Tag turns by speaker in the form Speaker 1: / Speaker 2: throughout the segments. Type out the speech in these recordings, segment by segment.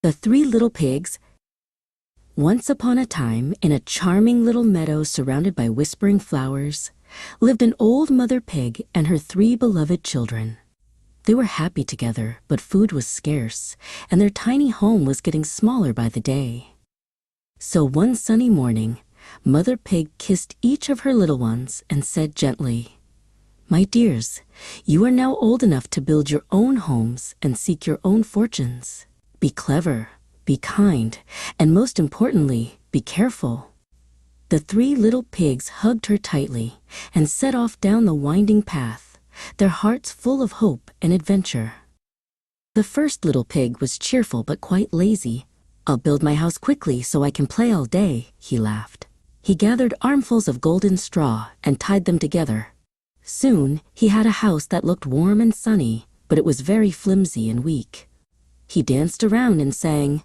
Speaker 1: The Three Little Pigs. Once upon a time, in a charming little meadow surrounded by whispering flowers, lived an old mother pig and her three beloved children. They were happy together, but food was scarce, and their tiny home was getting smaller by the day. So one sunny morning, Mother Pig kissed each of her little ones and said gently, "My dears, you are now old enough to build your own homes and seek your own fortunes. Be clever, be kind, and most importantly, be careful." The three little pigs hugged her tightly and set off down the winding path, their hearts full of hope and adventure. The first little pig was cheerful but quite lazy. "I'll build my house quickly so I can play all day," he laughed. He gathered armfuls of golden straw and tied them together. Soon he had a house that looked warm and sunny, but it was very flimsy and weak. He danced around and sang,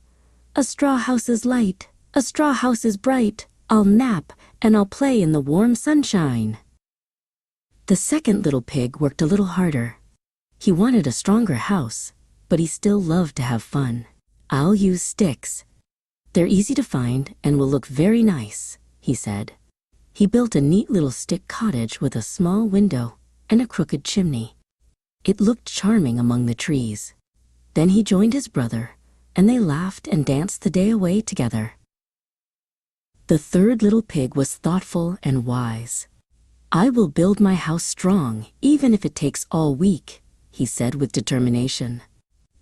Speaker 1: "A straw house is light, a straw house is bright. I'll nap and I'll play in the warm sunshine." The second little pig worked a little harder. He wanted a stronger house, but he still loved to have fun. "I'll use sticks. They're easy to find and will look very nice," he said. He built a neat little stick cottage with a small window and a crooked chimney. It looked charming among the trees. Then he joined his brother, and they laughed and danced the day away together. The third little pig was thoughtful and wise. "I will build my house strong, even if it takes all week," he said with determination.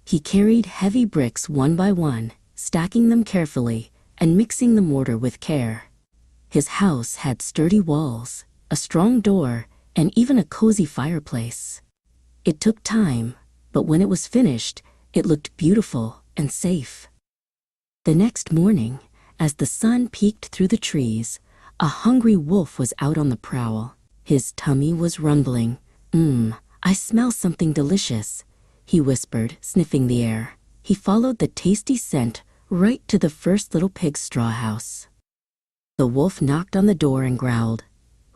Speaker 1: He carried heavy bricks one by one, stacking them carefully and mixing the mortar with care. His house had sturdy walls, a strong door, and even a cozy fireplace. It took time, but when it was finished, it looked beautiful and safe. The next morning, as the sun peeked through the trees, a hungry wolf was out on the prowl. His tummy was rumbling. I smell something delicious," he whispered, sniffing the air. He followed the tasty scent right to the first little pig's straw house. The wolf knocked on the door and growled,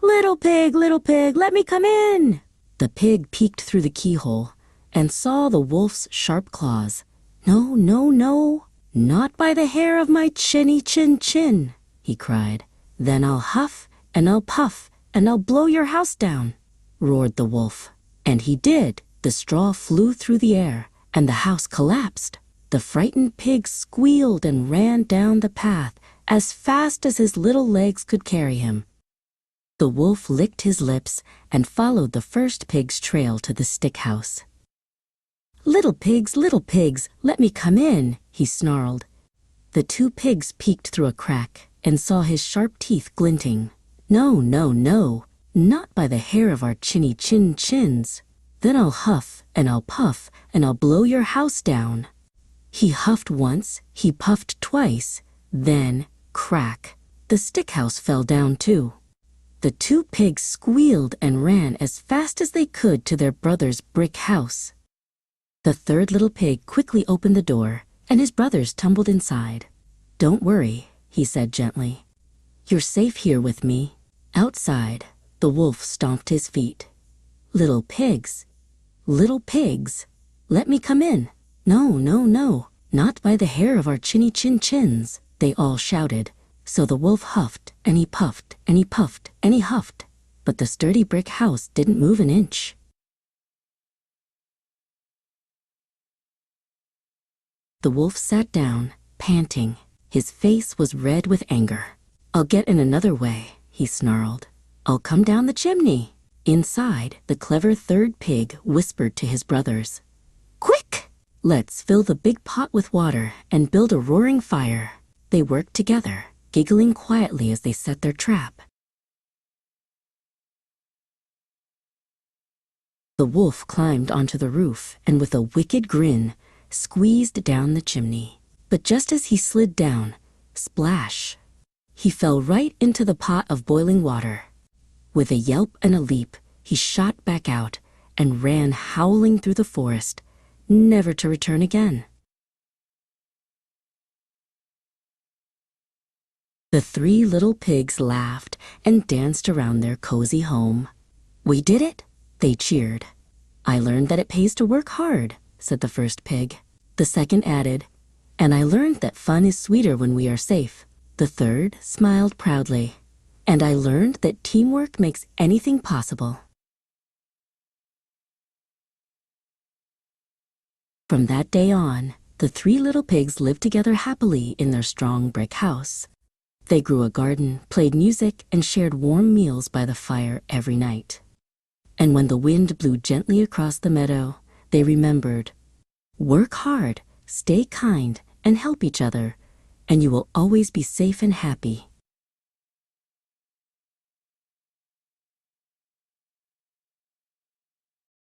Speaker 1: little pig, let me come in." The pig peeked through the keyhole and saw the wolf's sharp claws. "No, no, no, not by the hair of my chinny chin," he cried. "Then I'll huff and I'll puff and I'll blow your house down," roared the wolf. And he did. The straw flew through the air and the house collapsed. The frightened pig squealed and ran down the path as fast as his little legs could carry him. The wolf licked his lips and followed the first pig's trail to the stick house. Little pigs, let me come in," he snarled. The two pigs peeked through a crack and saw his sharp teeth glinting. "No, no, no, not by the hair of our chinny chins. Then I'll huff and I'll puff and I'll blow your house down." He huffed once, he puffed twice, then, crack, the stick house fell down too. The two pigs squealed and ran as fast as they could to their brother's brick house. The third little pig quickly opened the door, and his brothers tumbled inside. "Don't worry," he said gently. "You're safe here with me." Outside, the wolf stomped his feet. Little pigs, let me come in." "No, no, no, not by the hair of our chinny chins," they all shouted. So the wolf huffed, and he puffed, and he puffed, and he huffed, but the sturdy brick house didn't move an inch. The wolf sat down, panting. His face was red with anger. "I'll get in another way," he snarled. "I'll come down the chimney." Inside, the clever third pig whispered to his brothers, "Quick! Let's fill the big pot with water and build a roaring fire." They worked together, giggling quietly as they set their trap. The wolf climbed onto the roof and with a wicked grin, squeezed down the chimney. But just as he slid down, splash! He fell right into the pot of boiling water. With a yelp and a leap, he shot back out and ran howling through the forest, never to return again. The three little pigs laughed and danced around their cozy home. "We did it!" they cheered. "I learned that it pays to work hard," said the first pig. The second added, And I learned that fun is sweeter when we are safe. The third smiled proudly. And I learned that teamwork makes anything possible. From that day on, the three little pigs lived together happily in their strong brick house. They grew a garden, played music, and shared warm meals by the fire every night. And when the wind blew gently across the meadow, they remembered, work hard, stay kind, and help each other, and you will always be safe and happy.